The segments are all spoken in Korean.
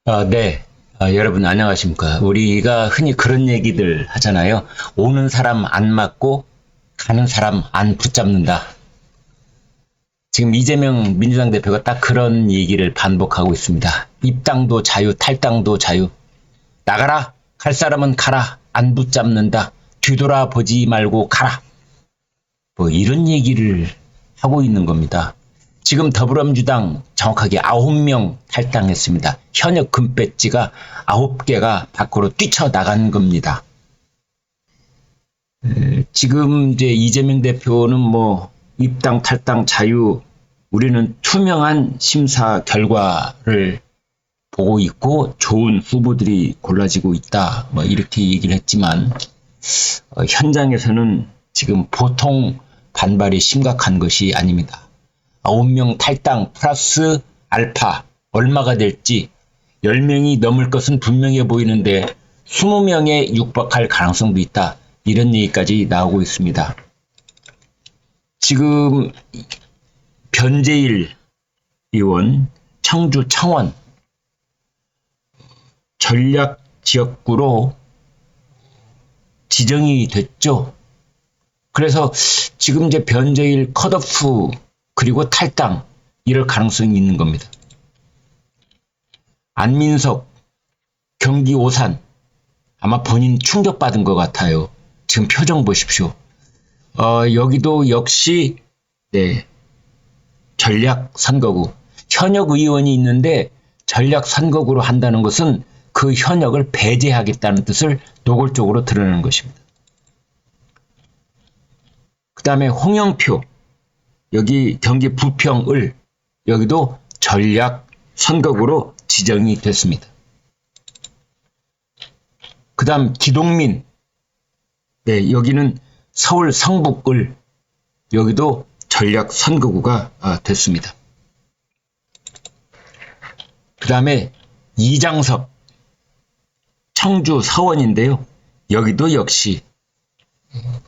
네. 여러분 안녕하십니까. 우리가 흔히 그런 얘기들 하잖아요. 오는 사람 안 맞고 가는 사람 안 붙잡는다. 지금 이재명 민주당 대표가 딱 그런 얘기를 반복하고 있습니다. 입당도 자유, 탈당도 자유. 나가라. 갈 사람은 가라. 안 붙잡는다. 뒤돌아보지 말고 가라. 뭐 이런 얘기를 하고 있는 겁니다. 지금 더불어민주당 정확하게 9명 탈당했습니다. 현역 금배지가 9개가 밖으로 뛰쳐나간 겁니다. 지금 이제 이재명 대표는 뭐 입당 탈당 자유, 우리는 투명한 심사 결과를 보고 있고 좋은 후보들이 골라지고 있다. 뭐 이렇게 얘기를 했지만 현장에서는 지금 보통 반발이 심각한 것이 아닙니다. 9명 탈당 플러스 알파 얼마가 될지 10명이 넘을 것은 분명해 보이는데 20명에 육박할 가능성도 있다. 이런 얘기까지 나오고 있습니다. 지금 변재일 의원 청주 청원 전략지역구로 지정이 됐죠. 그래서 지금 이제 변재일 컷오프 그리고 탈당 이럴 가능성이 있는 겁니다. 안민석 경기 오산 아마 본인 충격받은 것 같아요. 지금 표정 보십시오. 여기도 역시 네, 전략 선거구 현역 의원이 있는데 전략 선거구로 한다는 것은 그 현역을 배제하겠다는 뜻을 노골적으로 드러내는 것입니다. 그 다음에 홍영표 여기 경기 부평을 여기도 전략 선거구로 지정이 됐습니다. 그 다음 기동민 네, 여기는 서울 성북을 여기도 전략 선거구가 됐습니다. 그 다음에 이장섭 청주 서원인데요. 여기도 역시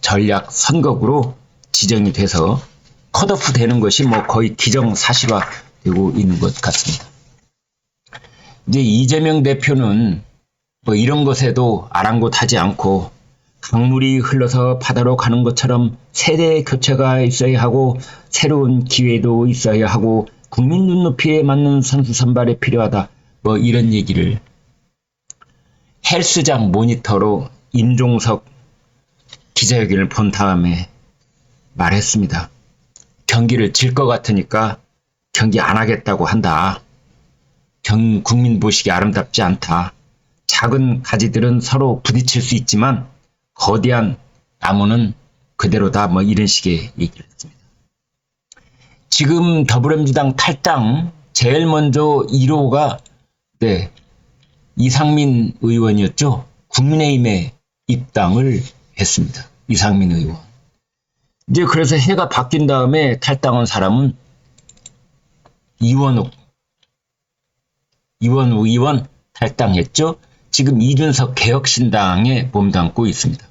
전략 선거구로 지정이 돼서 컷오프 되는 것이 뭐 거의 기정사실화 되고 있는 것 같습니다. 이제 이재명 대표는 뭐 이런 것에도 아랑곳하지 않고 강물이 흘러서 바다로 가는 것처럼 세대 교체가 있어야 하고 새로운 기회도 있어야 하고 국민 눈높이에 맞는 선수 선발이 필요하다. 뭐 이런 얘기를 헬스장 모니터로 임종석 기자회견을 본 다음에 말했습니다. 경기를 질 것 같으니까 경기 안 하겠다고 한다. 국민 보시기 아름답지 않다. 작은 가지들은 서로 부딪힐 수 있지만 거대한 나무는 그대로다. 뭐 이런 식의 얘기를 했습니다. 지금 더불어민주당 탈당 제일 먼저 1호가 네, 이상민 의원이었죠. 국민의힘에 입당을 했습니다. 이상민 의원. 이제 그래서 해가 바뀐 다음에 탈당한 사람은 이원욱 의원 탈당했죠. 지금 이준석 개혁신당에 몸담고 있습니다.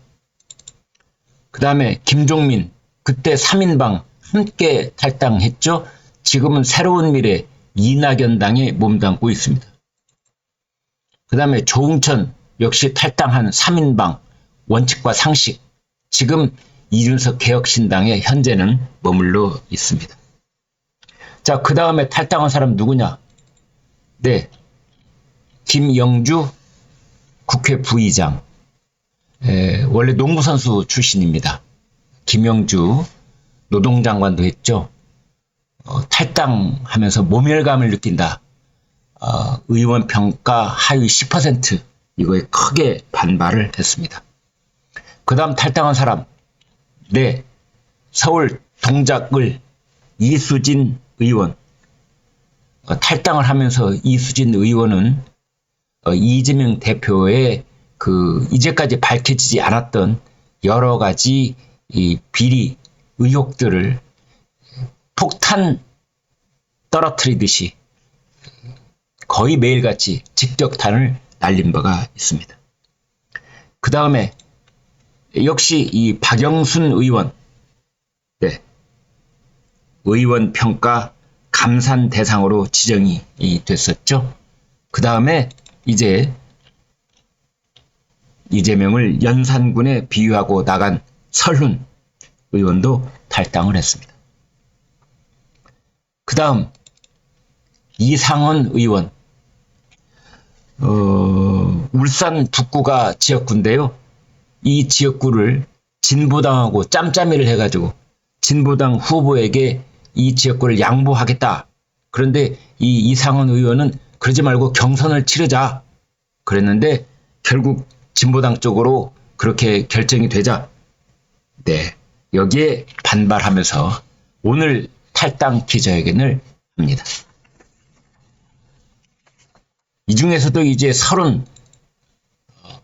그 다음에 김종민 그때 3인방 함께 탈당했죠. 지금은 새로운 미래 이낙연당에 몸담고 있습니다. 그 다음에 조응천 역시 탈당한 3인방 원칙과 상식 지금 이준석 개혁신당에 현재는 머물러 있습니다. 자, 그 다음에 탈당한 사람 누구냐? 네, 김영주 국회 부의장. 원래 농구선수 출신입니다. 김영주 노동장관도 했죠. 탈당하면서 모멸감을 느낀다. 의원 평가 하위 10% 이거에 크게 반발을 했습니다. 그 다음 탈당한 사람 네, 서울 동작을 이수진 의원 탈당을 하면서 이수진 의원은 이재명 대표의 그 이제까지 밝혀지지 않았던 여러 가지 이 비리 의혹들을 폭탄 떨어뜨리듯이 거의 매일같이 직격탄을 날린 바가 있습니다. 그 다음에 역시 이 박영순 의원 네, 의원 평가 감산 대상으로 지정이 됐었죠. 그 다음에 이제 이재명을 연산군에 비유하고 나간 설훈 의원도 탈당을 했습니다. 그 다음 이상원 의원, 울산 북구가 지역구인데요. 이 지역구를 진보당하고 짬짬이를 해가지고 진보당 후보에게 이 지역구를 양보하겠다. 그런데 이 이상원 의원은 그러지 말고 경선을 치르자 그랬는데 결국 진보당 쪽으로 그렇게 결정이 되자 여기에 반발하면서 오늘 탈당 기자회견을 합니다. 이 중에서도 이제 설은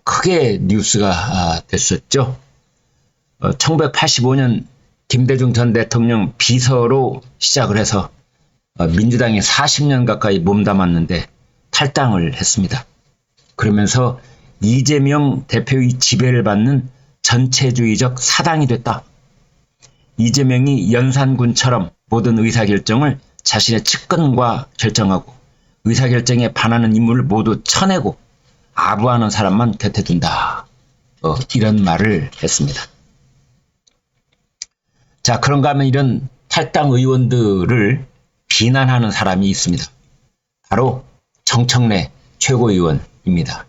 크게 뉴스가 됐었죠. 1985년 김대중 전 대통령 비서로 시작을 해서 민주당에 40년 가까이 몸담았는데 탈당을 했습니다. 그러면서 이재명 대표의 지배를 받는 전체주의적 사당이 됐다. 이재명이 연산군처럼 모든 의사결정을 자신의 측근과 결정하고 의사결정에 반하는 인물을 모두 쳐내고 아부하는 사람만 곁에 둔다. 이런 말을 했습니다. 자, 그런가 하면 이런 탈당 의원들을 비난하는 사람이 있습니다. 바로 정청래 최고위원입니다.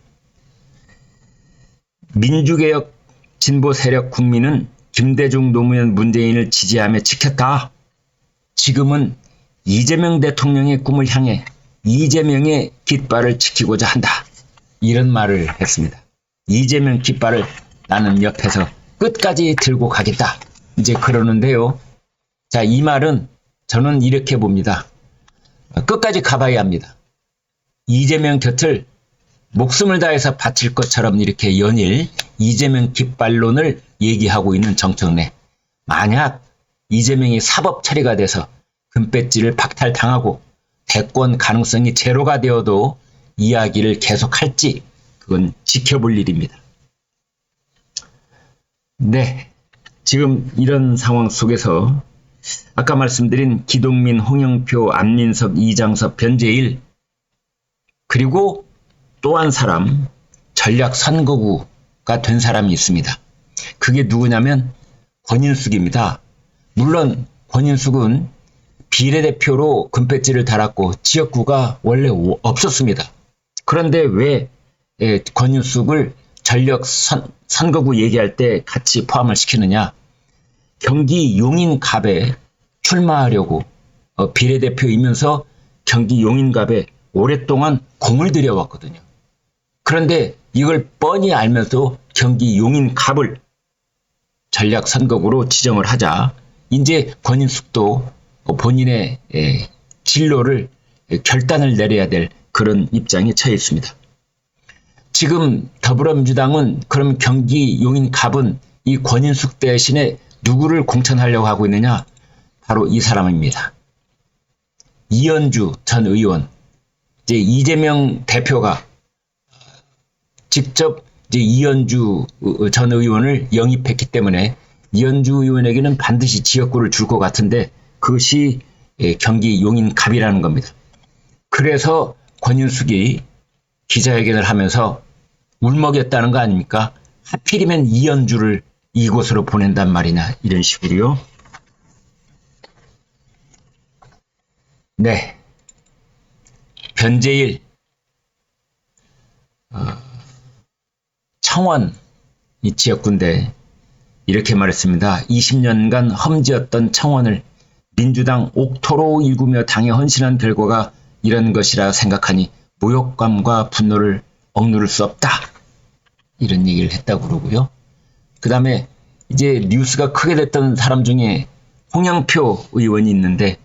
민주개혁 진보 세력 국민은 김대중 노무현 문재인을 지지하며 지켰다. 지금은 이재명 대통령의 꿈을 향해 이재명의 깃발을 지키고자 한다. 이런 말을 했습니다. 이재명 깃발을 나는 옆에서 끝까지 들고 가겠다. 이제 그러는데요. 자, 이 말은 저는 이렇게 봅니다. 끝까지 가봐야 합니다. 이재명 곁을 목숨을 다해서 바칠 것처럼 이렇게 연일 이재명 깃발론을 얘기하고 있는 정청래. 만약 이재명이 사법 처리가 돼서 금배지를 박탈당하고 대권 가능성이 제로가 되어도 이야기를 계속할지 그건 지켜볼 일입니다. 네, 지금 이런 상황 속에서 아까 말씀드린 기동민, 홍영표, 안민석, 이장섭, 변재일 그리고 또 한 사람 전략선거구가 된 사람이 있습니다. 그게 누구냐면 권인숙입니다. 물론 권인숙은 비례대표로 금배지를 달았고 지역구가 원래 없었습니다. 그런데 왜 권인숙을 전략선거구 얘기할 때 같이 포함을 시키느냐. 경기 용인갑에 출마하려고 비례대표이면서 경기 용인갑에 오랫동안 공을 들여왔거든요. 그런데 이걸 뻔히 알면서 경기 용인갑을 전략선거구로 지정을 하자 이제 권인숙도 본인의 진로를 결단을 내려야 될 그런 입장에 처해 있습니다. 지금 더불어민주당은 그럼 경기 용인갑은 이 권인숙 대신에 누구를 공천하려고 하고 있느냐? 바로 이 사람입니다. 이현주 전 의원. 이제 이재명 대표가 직접 이제 이현주 전 의원을 영입했기 때문에 이현주 의원에게는 반드시 지역구를 줄 것 같은데 그것이 경기 용인갑이라는 겁니다. 그래서 권인숙이 기자회견을 하면서 울먹였다는 거 아닙니까? 하필이면 이현주를 이곳으로 보낸단 말이냐 이런 식으로요. 네, 변재일 청원 이 지역구인데 이렇게 말했습니다. 20년간 험지었던 청원을 민주당 옥토로 일구며 당에 헌신한 결과가 이런 것이라 생각하니 모욕감과 분노를 억누를 수 없다. 이런 얘기를 했다고 그러고요. 그 다음에 이제 뉴스가 크게 됐던 사람 중에 홍영표 의원이 있는데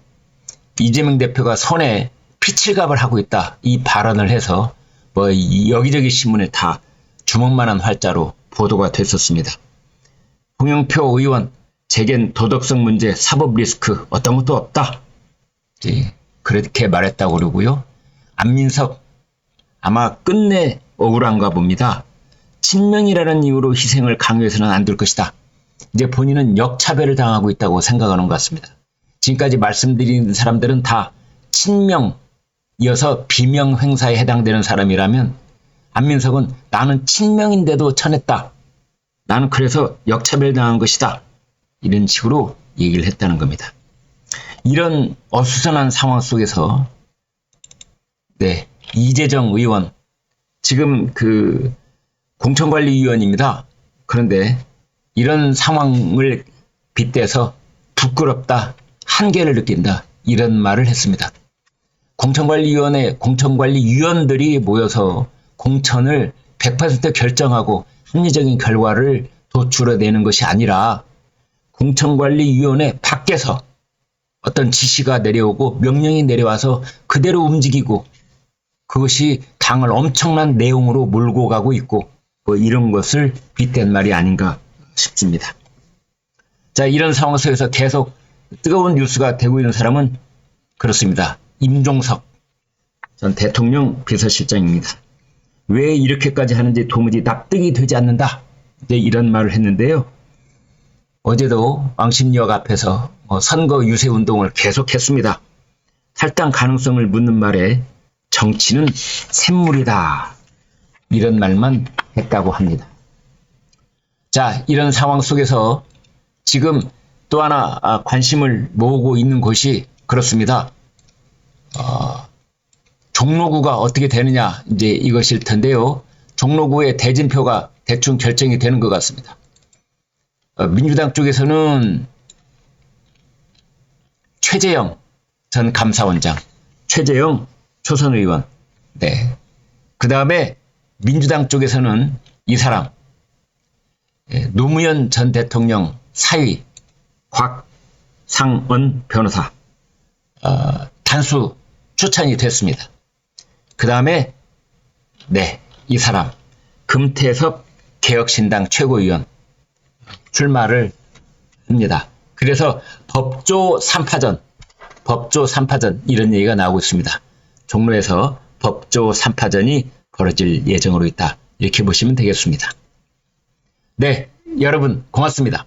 이재명 대표가 손에 피칠갑을 하고 있다. 이 발언을 해서 뭐 여기저기 신문에 다 주먹만한 활자로 보도가 됐었습니다. 홍영표 의원 제겐 도덕성 문제, 사법 리스크 어떤 것도 없다. 그렇게 말했다고 그러고요. 안민석 아마 끝내 억울한가 봅니다. 친명이라는 이유로 희생을 강요해서는 안 될 것이다. 이제 본인은 역차별을 당하고 있다고 생각하는 것 같습니다. 지금까지 말씀드린 사람들은 다 친명 이어서 비명 행사에 해당되는 사람이라면 안민석은 나는 친명인데도 쳐냈다. 나는 그래서 역차별당한 것이다. 이런 식으로 얘기를 했다는 겁니다. 이런 어수선한 상황 속에서 이재정 의원 지금 그 공천관리위원입니다. 그런데 이런 상황을 빗대서 부끄럽다, 한계를 느낀다 이런 말을 했습니다. 공천관리위원들이 모여서 공천을 100% 결정하고 합리적인 결과를 도출해내는 것이 아니라 공천관리위원회 밖에서 어떤 지시가 내려오고 명령이 내려와서 그대로 움직이고 그것이 당을 엄청난 내용으로 몰고 가고 있고 뭐 이런 것을 빗댄 말이 아닌가 싶습니다. 자, 이런 상황 속에서 계속 뜨거운 뉴스가 되고 있는 사람은 그렇습니다. 임종석 전 대통령 비서실장입니다. 왜 이렇게까지 하는지 도무지 납득이 되지 않는다. 이제 이런 말을 했는데요. 어제도 왕십리역 앞에서 선거 유세 운동을 계속했습니다. 탈당 가능성을 묻는 말에 정치는 샘물이다. 이런 말만 했다고 합니다. 자, 이런 상황 속에서 지금 또 하나 관심을 모으고 있는 것이 그렇습니다. 종로구가 어떻게 되느냐 이제 이것일 텐데요. 종로구의 대진표가 대충 결정이 되는 것 같습니다. 민주당 쪽에서는 최재형 전 감사원장, 최재형 초선 의원, 그 다음에 민주당 쪽에서는 이 사람 노무현 전 대통령 사위 곽상언 변호사 단수 추천이 됐습니다. 그 다음에 이 사람 금태섭 개혁신당 최고위원 출마를 합니다. 그래서 법조 3파전 이런 얘기가 나오고 있습니다. 종로에서 법조 3파전이 벌어질 예정으로 있다. 이렇게 보시면 되겠습니다. 여러분 고맙습니다.